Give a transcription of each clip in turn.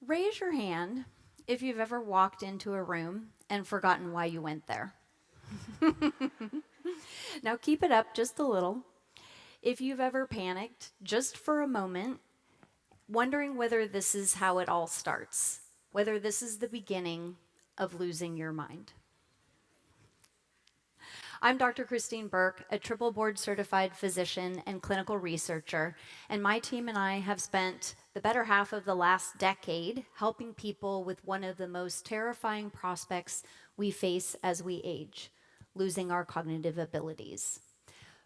Raise your hand if you've ever walked into a room and forgotten why you went there. Now keep it up just a little. If you've ever panicked just for a moment, wondering whether this is how it all starts, whether this is the beginning of losing your mind. I'm Dr. Kristine Burke, a triple board certified physician and clinical researcher, and my team and I have spent the better half of the last decade helping people with one of the most terrifying prospects we face as we age, losing our cognitive abilities.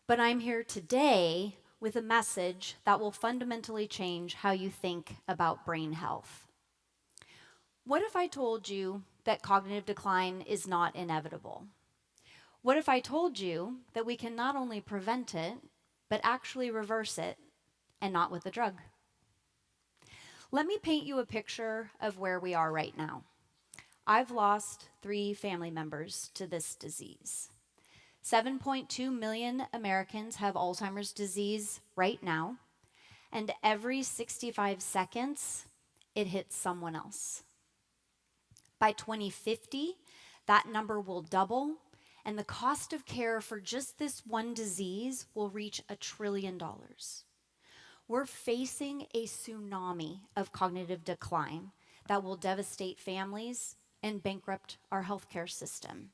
But I'm here today with a message that will fundamentally change how you think about brain health. What if I told you that cognitive decline is not inevitable? What if I told you that we can not only prevent it, but actually reverse it, and not with a drug? Let me paint you a picture of where we are right now. I've lost 3 family members to this disease. 7.2 million Americans have Alzheimer's disease right now, and every 65 seconds, it hits someone else. By 2050, that number will double, and the cost of care for just this one disease will reach $1 trillion. We're facing a tsunami of cognitive decline that will devastate families and bankrupt our healthcare system.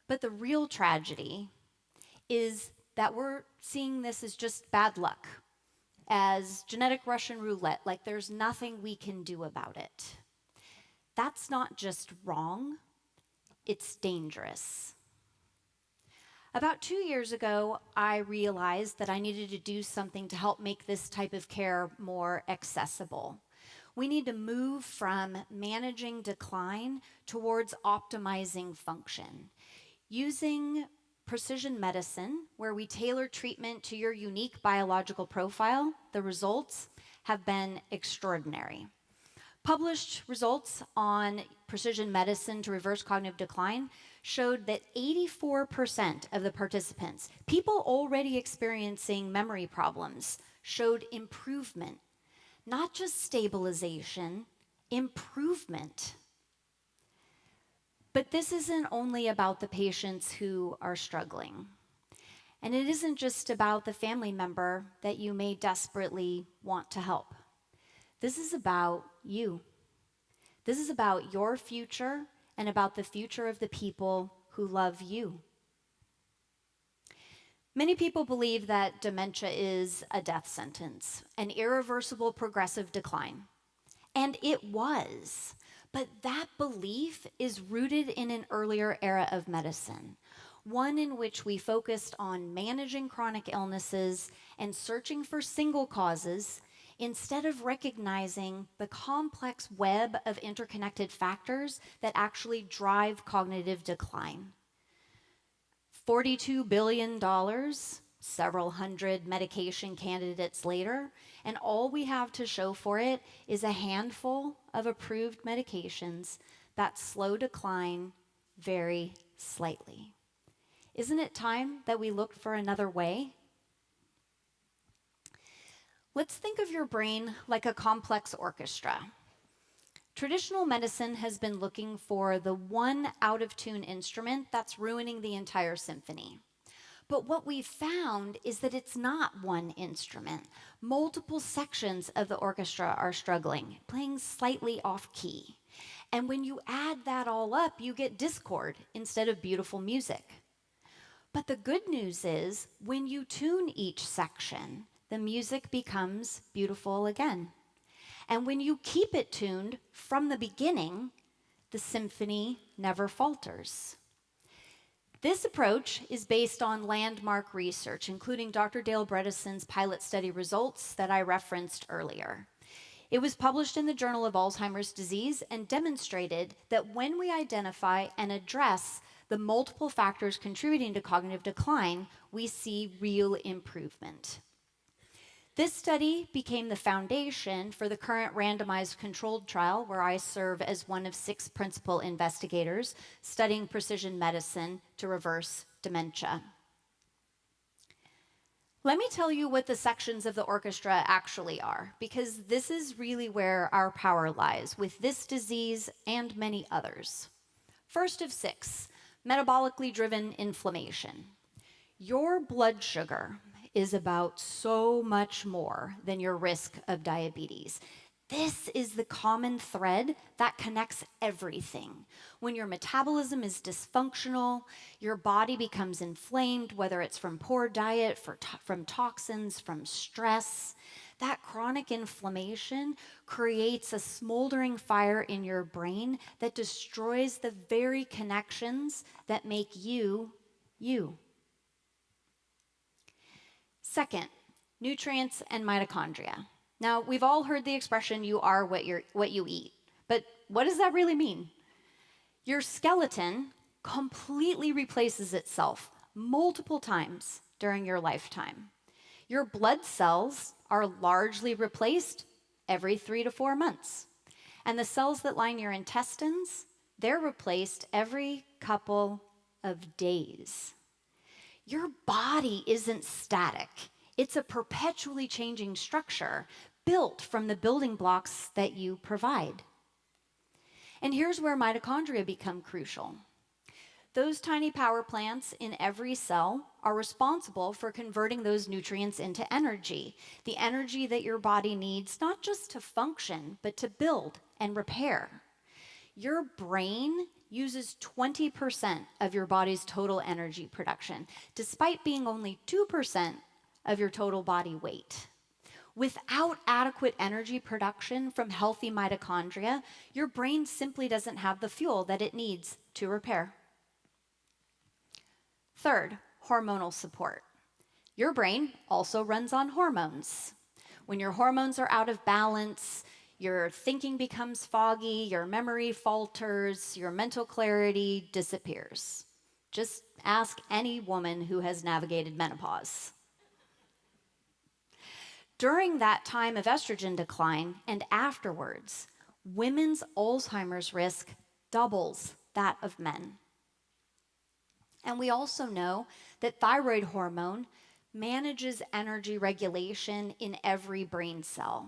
But the real tragedy is that we're seeing this as just bad luck, as genetic Russian roulette, like there's nothing we can do about it. That's not just wrong, it's dangerous. About 2 years ago, I realized that I needed to do something to help make this type of care more accessible. We need to move from managing decline towards optimizing function. Using precision medicine, where we tailor treatment to your unique biological profile, the results have been extraordinary. Published results on precision medicine to reverse cognitive decline showed that 84% of the participants, people already experiencing memory problems, showed improvement. Not just stabilization, improvement. But this isn't only about the patients who are struggling. And it isn't just about the family member that you may desperately want to help. This is about you. This is about your future and about the future of the people who love you. Many people believe that dementia is a death sentence, an irreversible progressive decline. And it was. But that belief is rooted in an earlier era of medicine, one in which we focused on managing chronic illnesses and searching for single causes instead of recognizing the complex web of interconnected factors that actually drive cognitive decline. $42 billion, several hundred medication candidates later, and all we have to show for it is a handful of approved medications that slow decline very slightly. Isn't it time that we looked for another way? Let's think of your brain like a complex orchestra. Traditional medicine has been looking for the one out-of-tune instrument that's ruining the entire symphony. But what we've found is that it's not one instrument. Multiple sections of the orchestra are struggling, playing slightly off-key. And when you add that all up, you get discord instead of beautiful music. But the good news is, when you tune each section, the music becomes beautiful again. And when you keep it tuned from the beginning, the symphony never falters. This approach is based on landmark research, including Dr. Dale Bredesen's pilot study results that I referenced earlier. It was published in the Journal of Alzheimer's Disease and demonstrated that when we identify and address the multiple factors contributing to cognitive decline, we see real improvement. This study became the foundation for the current randomized controlled trial, where I serve as one of 6 principal investigators studying precision medicine to reverse dementia. Let me tell you what the sections of the orchestra actually are, because this is really where our power lies with this disease and many others. First of 6, metabolically driven inflammation. Your blood sugar is about so much more than your risk of diabetes. This is the common thread that connects everything. When your metabolism is dysfunctional, your body becomes inflamed, whether it's from poor diet, from toxins, from stress. That chronic inflammation creates a smoldering fire in your brain that destroys the very connections that make you, you. Second, nutrients and mitochondria. Now, we've all heard the expression, you are what you eat. But what does that really mean? Your skeleton completely replaces itself multiple times during your lifetime. Your blood cells are largely replaced every 3 to 4 months. And the cells that line your intestines, they're replaced every couple of days. Your body isn't static. It's a perpetually changing structure built from the building blocks that you provide. And here's where mitochondria become crucial. Those tiny power plants in every cell are responsible for converting those nutrients into energy, the energy that your body needs not just to function, but to build and repair. Your brain uses 20% of your body's total energy production, despite being only 2% of your total body weight. Without adequate energy production from healthy mitochondria, your brain simply doesn't have the fuel that it needs to repair. Third, hormonal support. Your brain also runs on hormones. When your hormones are out of balance, your thinking becomes foggy, your memory falters, your mental clarity disappears. Just ask any woman who has navigated menopause. During that time of estrogen decline and afterwards, women's Alzheimer's risk doubles that of men. And we also know that thyroid hormone manages energy regulation in every brain cell.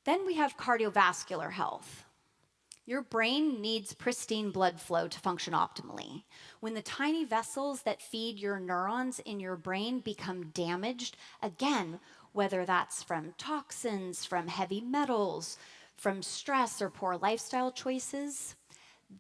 Then we have cardiovascular health. Your brain needs pristine blood flow to function optimally. When the tiny vessels that feed your neurons in your brain become damaged, again, whether that's from toxins, from heavy metals, from stress or poor lifestyle choices,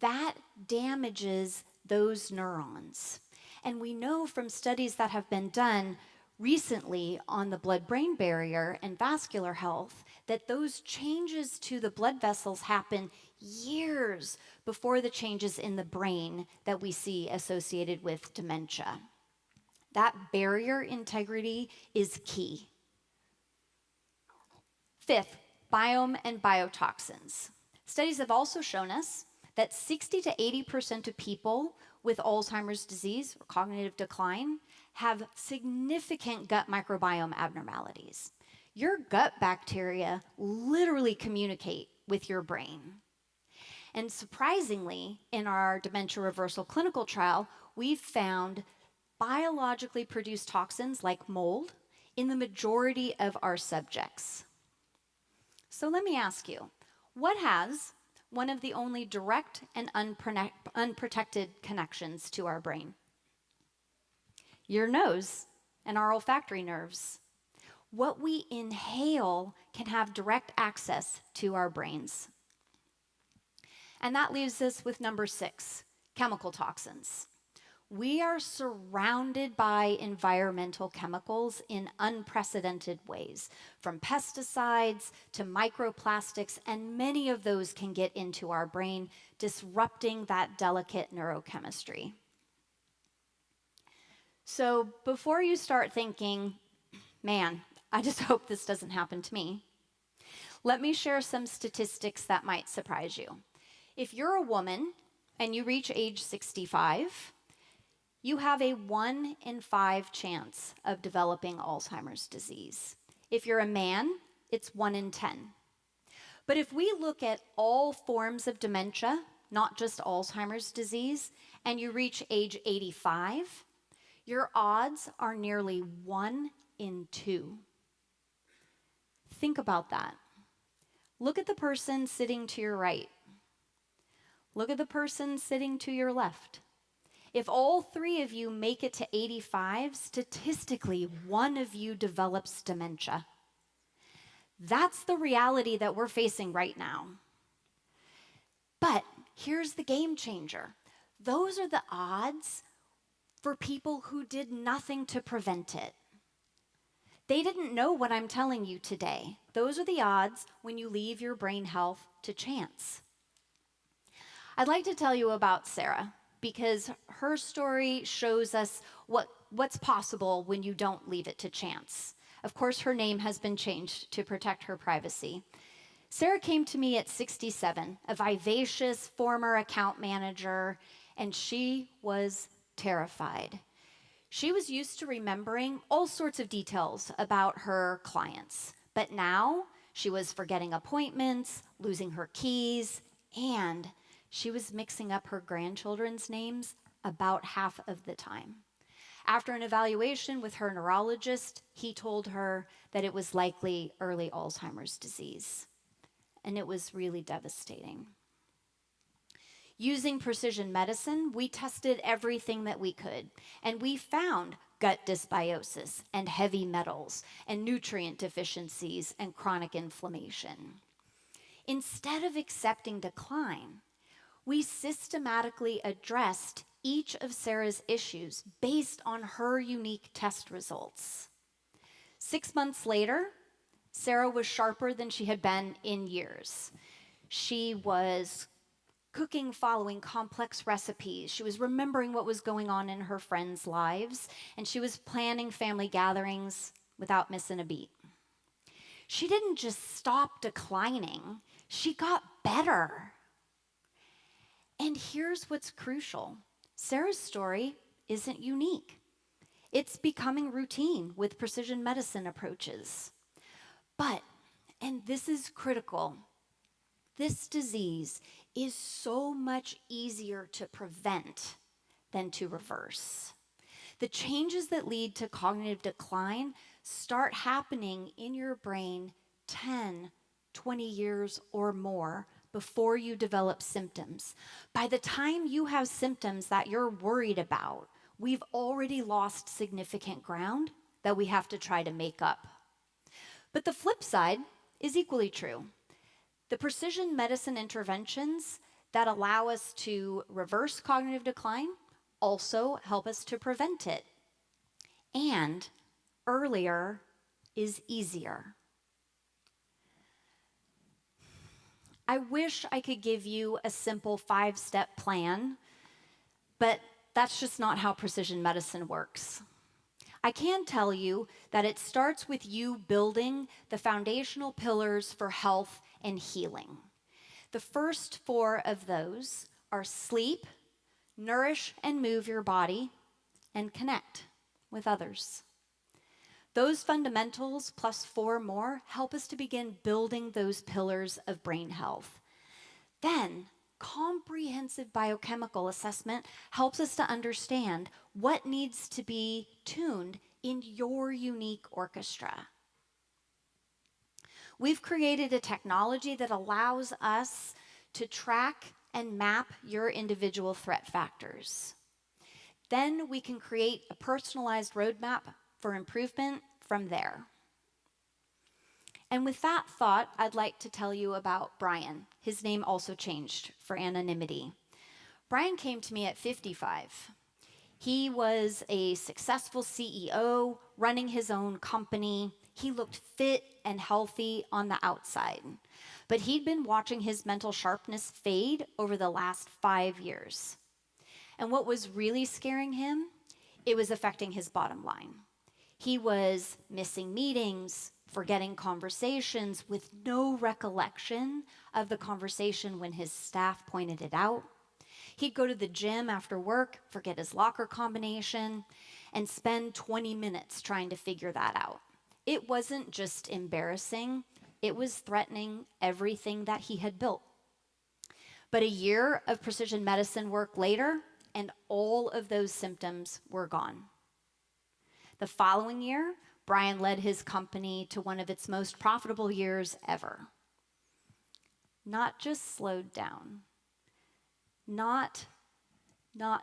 that damages those neurons. And we know from studies that have been done recently on the blood-brain barrier and vascular health that those changes to the blood vessels happen years before the changes in the brain that we see associated with dementia. That barrier integrity is key. Fifth, biome and biotoxins. Studies have also shown us that 60 to 80% of people with Alzheimer's disease or cognitive decline have significant gut microbiome abnormalities. Your gut bacteria literally communicate with your brain. And surprisingly, in our dementia reversal clinical trial, we've found biologically produced toxins like mold in the majority of our subjects. So let me ask you, what has one of the only direct and unprotected connections to our brain? Your nose and our olfactory nerves. What we inhale can have direct access to our brains. And that leaves us with number 6, chemical toxins. We are surrounded by environmental chemicals in unprecedented ways, from pesticides to microplastics, and many of those can get into our brain, disrupting that delicate neurochemistry. So before you start thinking, man, I just hope this doesn't happen to me, let me share some statistics that might surprise you. If you're a woman and you reach age 65, you have a 1 in 5 chance of developing Alzheimer's disease. If you're a man, it's 1 in 10. But if we look at all forms of dementia, not just Alzheimer's disease, and you reach age 85, Your odds are nearly 1 in 2. Think about that. Look at the person sitting to your right. Look at the person sitting to your left. If all 3 of you make it to 85, statistically, 1 of you develops dementia. That's the reality that we're facing right now. But here's the game changer. Those are the odds for people who did nothing to prevent it. They didn't know what I'm telling you today. Those are the odds when you leave your brain health to chance. I'd like to tell you about Sarah because her story shows us what's possible when you don't leave it to chance. Of course, her name has been changed to protect her privacy. Sarah came to me at 67, a vivacious former account manager, and she was terrified. She was used to remembering all sorts of details about her clients, but now she was forgetting appointments, losing her keys, and she was mixing up her grandchildren's names about half of the time. After an evaluation with her neurologist, he told her that it was likely early Alzheimer's disease, and it was really devastating. Using precision medicine, we tested everything that we could, and we found gut dysbiosis and heavy metals and nutrient deficiencies and chronic inflammation. Instead of accepting decline, we systematically addressed each of Sarah's issues based on her unique test results. 6 months later, Sarah was sharper than she had been in years. She was cooking following complex recipes. She was remembering what was going on in her friends' lives, and she was planning family gatherings without missing a beat. She didn't just stop declining, she got better. And here's what's crucial. Sarah's story isn't unique. It's becoming routine with precision medicine approaches. But, and this is critical, this disease is so much easier to prevent than to reverse. The changes that lead to cognitive decline start happening in your brain 10, 20 years or more before you develop symptoms. By the time you have symptoms that you're worried about, we've already lost significant ground that we have to try to make up. But the flip side is equally true. The precision medicine interventions that allow us to reverse cognitive decline also help us to prevent it. And earlier is easier. I wish I could give you a simple 5-step plan, but that's just not how precision medicine works. I can tell you that it starts with you building the foundational pillars for health and healing. The first 4 of those are sleep, nourish and move your body, and connect with others. Those fundamentals plus 4 more help us to begin building those pillars of brain health. Then, comprehensive biochemical assessment helps us to understand what needs to be tuned in your unique orchestra. We've created a technology that allows us to track and map your individual threat factors. Then we can create a personalized roadmap for improvement from there. And with that thought, I'd like to tell you about Brian. His name also changed for anonymity. Brian came to me at 55. He was a successful CEO, running his own company. He looked fit and healthy on the outside, but he'd been watching his mental sharpness fade over the last 5 years. And what was really scaring him, it was affecting his bottom line. He was missing meetings, forgetting conversations with no recollection of the conversation when his staff pointed it out. He'd go to the gym after work, forget his locker combination, and spend 20 minutes trying to figure that out. It wasn't just embarrassing, it was threatening everything that he had built. But a year of precision medicine work later, and all of those symptoms were gone. The following year, Brian led his company to one of its most profitable years ever. Not just slowed down, not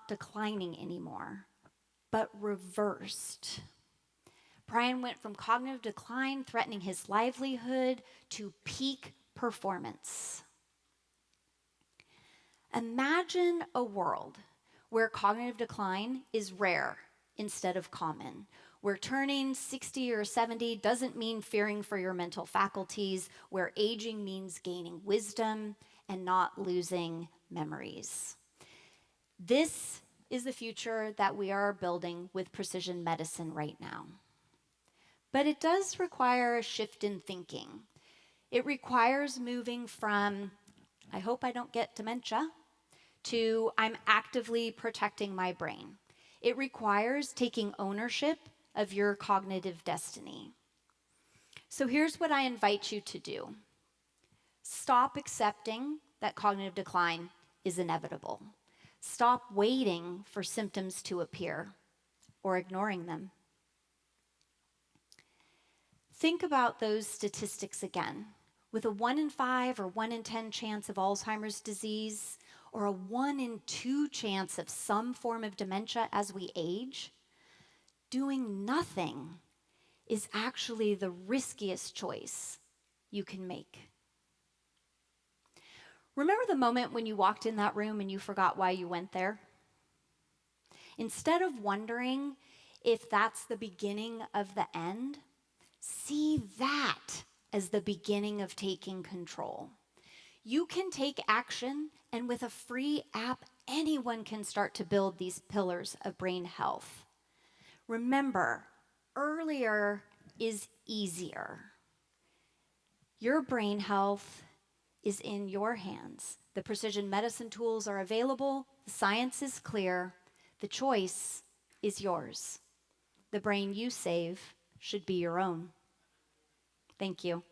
declining anymore, but reversed. Brian went from cognitive decline threatening his livelihood to peak performance. Imagine a world where cognitive decline is rare instead of common, where turning 60 or 70 doesn't mean fearing for your mental faculties, where aging means gaining wisdom and not losing memories. This is the future that we are building with precision medicine right now. But it does require a shift in thinking. It requires moving from, I hope I don't get dementia, to I'm actively protecting my brain. It requires taking ownership of your cognitive destiny. So here's what I invite you to do. Stop accepting that cognitive decline is inevitable. Stop waiting for symptoms to appear or ignoring them. Think about those statistics again. With a 1 in 5 or 1 in 10 chance of Alzheimer's disease, or a 1 in 2 chance of some form of dementia as we age, doing nothing is actually the riskiest choice you can make. Remember the moment when you walked in that room and you forgot why you went there? Instead of wondering if that's the beginning of the end, see that as the beginning of taking control. You can take action, and with a free app, anyone can start to build these pillars of brain health. Remember, earlier is easier. Your brain health is in your hands. The precision medicine tools are available, the science is clear, the choice is yours. The brain you save should be your own. Thank you.